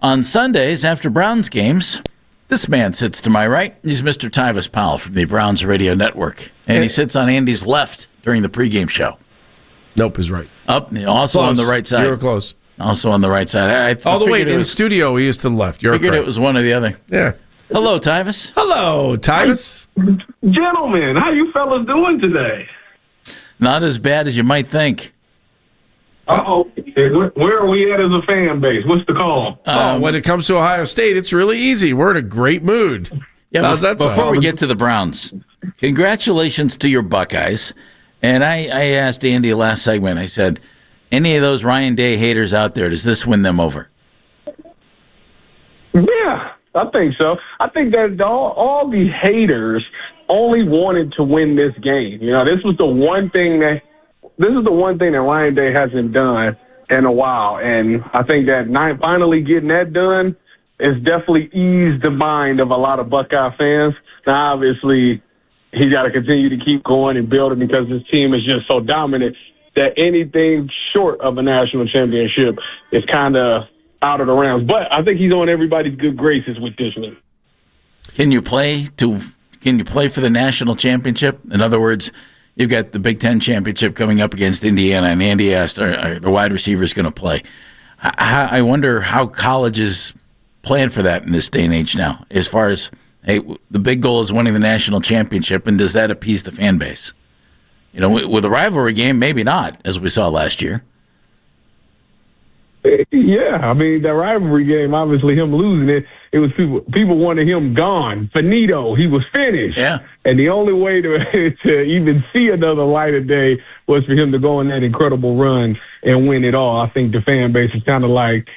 On Sundays, after Browns games, this man sits to my right. He's Mr. Tyvis Powell from the Browns Radio Network. And he sits on Andy's left during the pregame show. Nope, is right. Also close. on the right side. You were close. Also on the right side. All the way in studio, he is to the left. You're figured correct. It was one or the other. Yeah. Hello, Tyvis. Hello, Tyvis. Gentlemen, how you fellas doing today? Not as bad as you might think. Uh-oh. Where are we at as a fan base? What's the call? When it comes to Ohio State, it's really easy. We're in a great mood. Yeah, before we get to the Browns, congratulations to your Buckeyes. And I asked Andy last segment, I said, any of those Ryan Day haters out there, does this win them over? Yeah, I think so. I think that all the haters only wanted to win this game. You know, this is the one thing that Ryan Day hasn't done in a while. And I think that finally getting that done has definitely eased the mind of a lot of Buckeye fans. Now, obviously, he's got to continue to keep going and building because his team is just so dominant that anything short of a national championship is kind of out of the rounds. But I think he's on everybody's good graces with this one. Can you play for the national championship? In other words, you've got the Big Ten championship coming up against Indiana, and Andy asked, are the wide receivers going to play? I wonder how colleges plan for that in this day and age now, as far as, hey, the big goal is winning the national championship, and does that appease the fan base? You know, with a rivalry game, maybe not, as we saw last year. Yeah, I mean, the rivalry game, obviously him losing it was people wanted him gone. Finito, he was finished. Yeah. And the only way to even see another light of day was for him to go on that incredible run and win it all. I think the fan base is kind of like,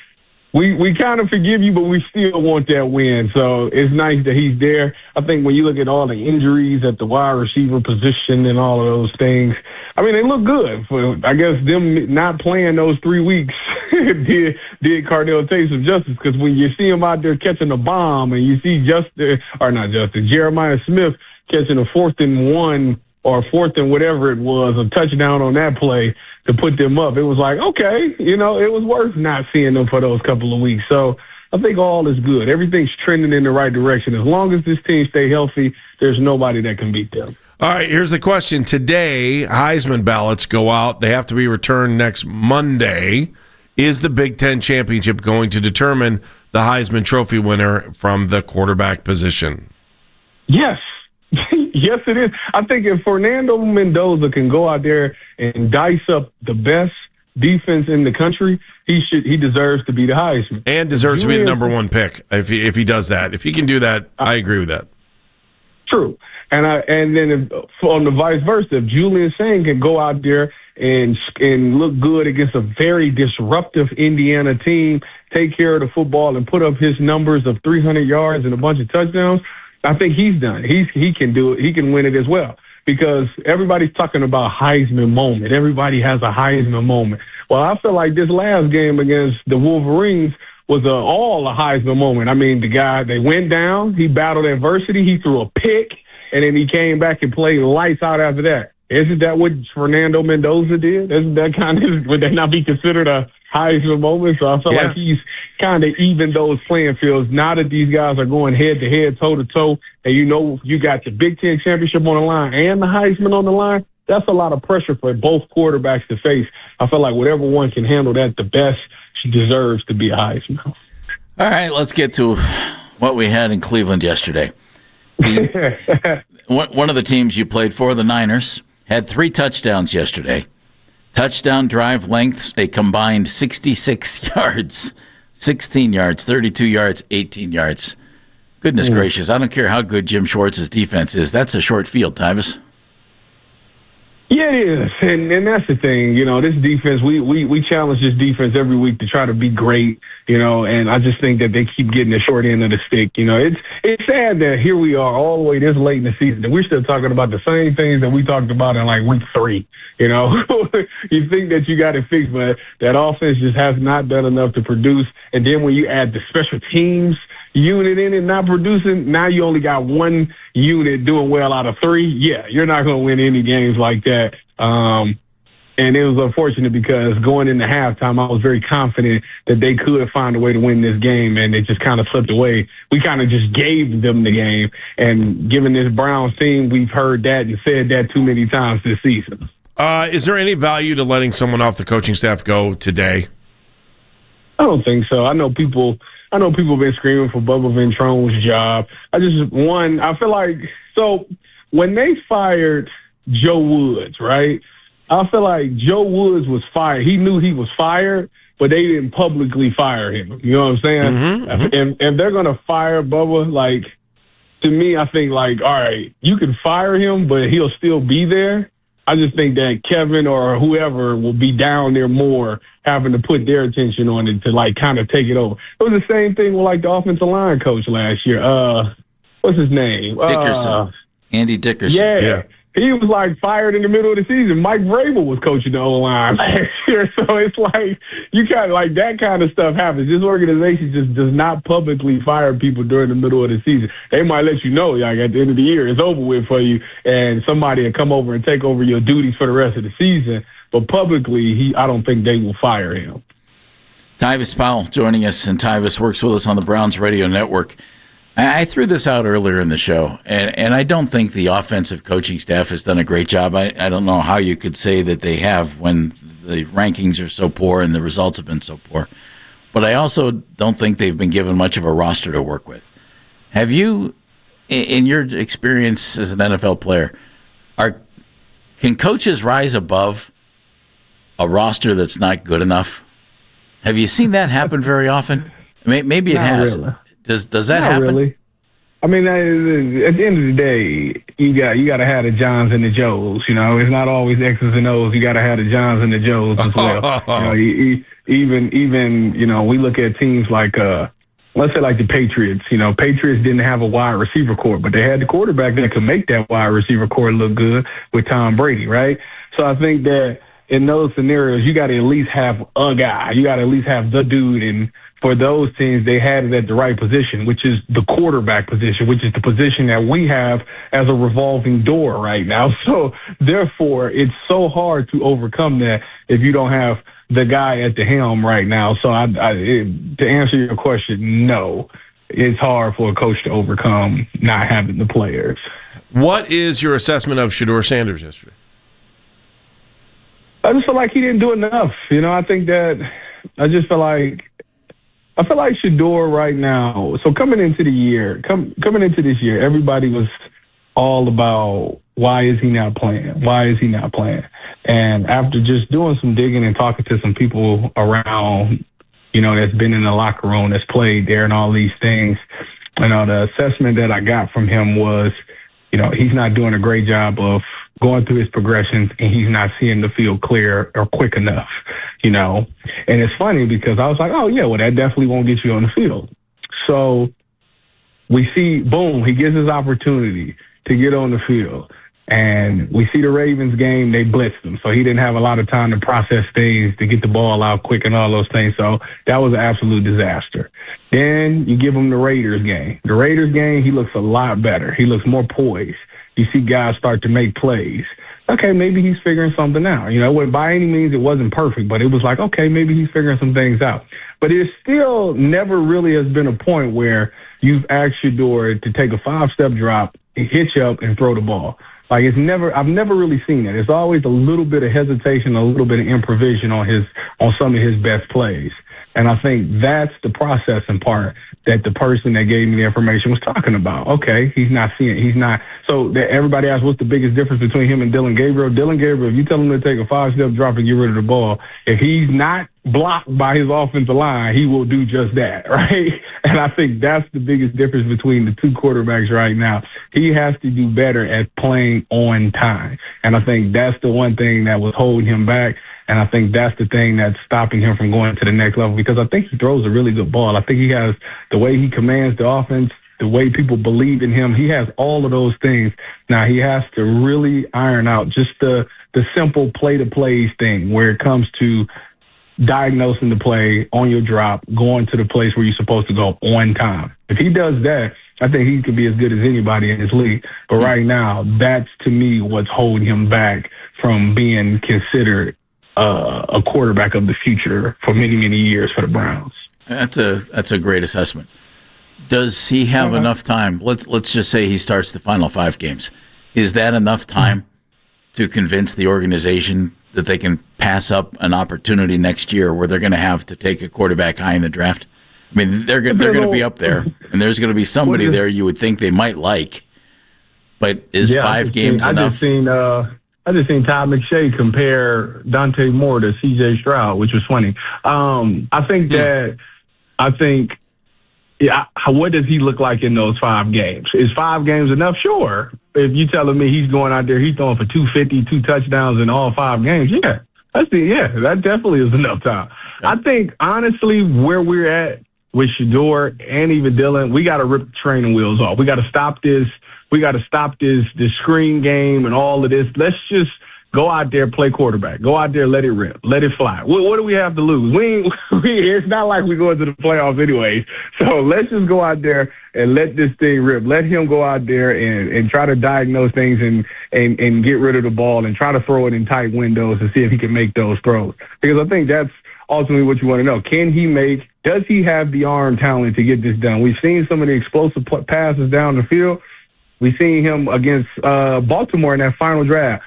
we kind of forgive you, but we still want that win. So it's nice that he's there. I think when you look at all the injuries at the wide receiver position and all of those things, I mean, they look good. I guess them not playing those 3 weeks did Cardell Tate some justice, because when you see him out there catching a bomb and you see Jeremiah Smith catching a 4th and 1 or 4th and whatever it was, a touchdown on that play to put them up, it was like, okay, you know, it was worth not seeing them for those couple of weeks. So I think all is good. Everything's trending in the right direction. As long as this team stay healthy, there's nobody that can beat them. All right, here's the question. Today, Heisman ballots go out. They have to be returned next Monday. Is the Big Ten championship going to determine the Heisman Trophy winner from the quarterback position? Yes. Yes, it is. I think if Fernando Mendoza can go out there and dice up the best defense in the country, he deserves to be the Heisman. And deserves to be the number one pick if he does that. If he can do that, I agree with that. True. And then on the vice versa, if Julian Sain can go out there and look good against a very disruptive Indiana team, take care of the football and put up his numbers of 300 yards and a bunch of touchdowns, I think he's done. He can do it. He can win it as well, because everybody's talking about Heisman moment. Everybody has a Heisman moment. Well, I feel like this last game against the Wolverines was all a Heisman moment. I mean, the guy, they went down, he battled adversity, he threw a pick, and then he came back and played lights out after that. Isn't that what Fernando Mendoza did? Isn't that would that not be considered a Heisman moment? So I feel like he's kind of evened those playing fields. Now that these guys are going head-to-head, toe-to-toe, and you know you got the Big Ten championship on the line and the Heisman on the line, that's a lot of pressure for both quarterbacks to face. I feel like whatever one can handle that the best, she deserves to be a Heisman. All right, let's get to what we had in Cleveland yesterday. One of the teams you played for, the Niners, had 3 touchdowns yesterday. Touchdown drive lengths, they combined 66 yards, 16 yards, 32 yards, 18 yards. Goodness gracious, I don't care how good Jim Schwartz's defense is. That's a short field, Tyvis. Yeah, it is, and that's the thing. You know, this defense, we challenge this defense every week to try to be great. You know, and I just think that they keep getting the short end of the stick. You know, it's sad that here we are all the way this late in the season, and we're still talking about the same things that we talked about in like week 3. You know, you think that you got it fixed, but that offense just has not done enough to produce. And then when you add the special teams unit in it not producing, now you only got one unit doing well out of 3. Yeah, you're not going to win any games like that. And it was unfortunate because going into halftime, I was very confident that they could find a way to win this game, and it just kind of slipped away. We kind of just gave them the game. And given this Browns team, we've heard that and said that too many times this season. Is there any value to letting someone off the coaching staff go today? I don't think so. I know people have been screaming for Bubba Ventrone's job. I feel like, so when they fired Joe Woods, right? I feel like Joe Woods was fired. He knew he was fired, but they didn't publicly fire him. You know what I'm saying? Mm-hmm. And they're going to fire Bubba, like, to me, I think, like, all right, you can fire him, but he'll still be there. I just think that Kevin or whoever will be down there more, having to put their attention on it to, like, kind of take it over. It was the same thing with, like, the offensive line coach last year. What's his name? Dickerson. Andy Dickerson. Yeah. He was, like, fired in the middle of the season. Mike Vrabel was coaching the O-line last year. So it's like, you kind of, like, that kind of stuff happens. This organization just does not publicly fire people during the middle of the season. They might let you know, like, at the end of the year, it's over with for you, and somebody will come over and take over your duties for the rest of the season. But publicly, I don't think they will fire him. Tyvis Powell joining us, and Tyvis works with us on the Browns Radio Network. I threw this out earlier in the show, and I don't think the offensive coaching staff has done a great job. I don't know how you could say that they have when the rankings are so poor and the results have been so poor. But I also don't think they've been given much of a roster to work with. Have you, in your experience as an NFL player, can coaches rise above a roster that's not good enough? Have you seen that happen very often? Maybe it has. Really. Does that Not happen? Really. I mean, at the end of the day, you got to have the Johns and the Joes. You know, it's not always X's and O's. You got to have the Johns and the Joes as well. Even we look at teams like let's say like the Patriots. You know, Patriots didn't have a wide receiver core, but they had the quarterback that could make that wide receiver core look good with Tom Brady, right? So I think that in those scenarios, you got to at least have a guy. You got to at least have the dude. And for those teams, they had it at the right position, which is the quarterback position, which is the position that we have as a revolving door right now. So therefore, it's so hard to overcome that if you don't have the guy at the helm right now. So to answer your question, no, it's hard for a coach to overcome not having the players. What is your assessment of Shador Sanders yesterday? I just feel like he didn't do enough. You know, I feel like Shedeur right now. So coming into this year, everybody was all about why is he not playing? Why is he not playing? And after just doing some digging and talking to some people around, that's been in the locker room, that's played there and all these things, the assessment that I got from him was, he's not doing a great job of going through his progressions, and he's not seeing the field clear or quick enough, And it's funny because I was like, oh, yeah, well, that definitely won't get you on the field. So we see, boom, he gets his opportunity to get on the field. And we see the Ravens game, they blitzed him. So he didn't have a lot of time to process things, to get the ball out quick and all those things. So that was an absolute disaster. Then you give him the Raiders game. The Raiders game, he looks a lot better. He looks more poised. You see guys start to make plays. Okay, maybe he's figuring something out. By any means, it wasn't perfect, but it was like, okay, maybe he's figuring some things out. But it still never really has been a point where you've asked Shedeur to take a 5-step drop, hitch up, and throw the ball. Like I've never really seen it. It's always a little bit of hesitation, a little bit of improvisation on some of his best plays. And I think that's the processing part that the person that gave me the information was talking about. Okay, he's not. So that everybody asks, what's the biggest difference between him and Dylan Gabriel? Dylan Gabriel, if you tell him to take a 5-step drop and get rid of the ball, if he's not blocked by his offensive line, he will do just that, right? And I think that's the biggest difference between the two quarterbacks right now. He has to do better at playing on time. And I think that's the one thing that was holding him back. And I think that's the thing that's stopping him from going to the next level, because I think he throws a really good ball. I think he has the way he commands the offense, the way people believe in him. He has all of those things. Now he has to really iron out just the simple play-to-plays thing where it comes to diagnosing the play on your drop, going to the place where you're supposed to go on time. If he does that, I think he could be as good as anybody in this league. But right now, that's, to me, what's holding him back from being considered a quarterback of the future for many, many years for the Browns. That's a great assessment. Does he have enough time? Let's just say he starts the final 5 games. Is that enough time to convince the organization that they can pass up an opportunity next year where they're going to have to take a quarterback high in the draft? I mean, they're going to be up there, and there's going to be somebody there you would think they might like. But is 5 games enough? I just seen Todd McShay compare Dante Moore to C.J. Stroud, which was funny. What does he look like in those 5 games? Is 5 games enough? Sure. If you telling me he's going out there, he's throwing for 250, 2 touchdowns in all 5 games, that definitely is enough time. Okay. I think, honestly, where we're at with Shedeur and even Dylan, we got to rip the training wheels off. We got to stop this. We got to stop this screen game and all of this. Let's just go out there, play quarterback. Go out there, let it rip, let it fly. What do we have to lose? It's not like we're going to the playoffs anyways. So let's just go out there and let this thing rip. Let him go out there and try to diagnose things and get rid of the ball and try to throw it in tight windows and see if he can make those throws. Because I think that's ultimately what you want to know. Does he have the arm talent to get this done? We've seen some of the explosive passes down the field. We've seen him against Baltimore in that final drive,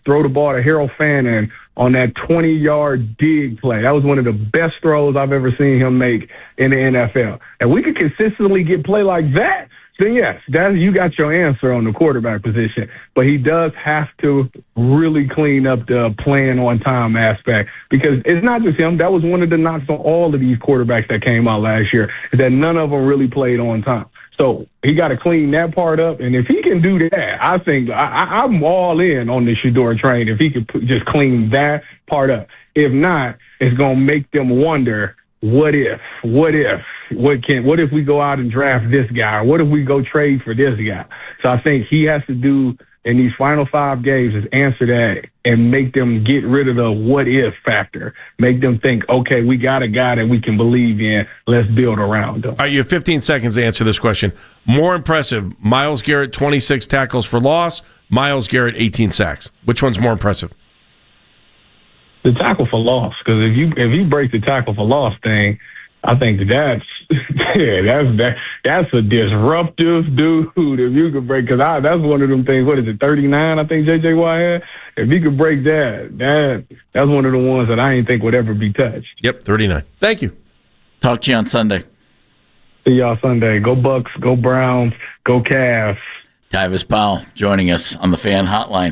throw the ball to Harold Fannin on that 20-yard dig play. That was one of the best throws I've ever seen him make in the NFL. And we could consistently get play like that, then yes, you got your answer on the quarterback position. But he does have to really clean up the playing on time aspect, because it's not just him. That was one of the knocks on all of these quarterbacks that came out last year, is that none of them really played on time. So he got to clean that part up. And if he can do that, I think I'm all in on the Shedeur train if he could just clean that part up. If not, it's going to make them wonder, what if we go out and draft this guy? Or what if we go trade for this guy? So I think he has to do in these final 5 games is answer that and make them get rid of the what if factor. Make them think, okay, we got a guy that we can believe in. Let's build around him. All right, you have 15 seconds to answer this question. More impressive, Myles Garrett, 26 tackles for loss, Myles Garrett, 18 sacks. Which one's more impressive? The tackle for loss, because if you break the tackle for loss thing, I think that's a disruptive dude. If you could break, because that's one of them things. What is it, 39? I think J.J. Watt had. If you could break that's one of the ones that I didn't think would ever be touched. Yep, 39. Thank you. Talk to you on Sunday. See y'all Sunday. Go Bucks. Go Browns. Go Cavs. Tyvis Powell joining us on the Fan Hotline.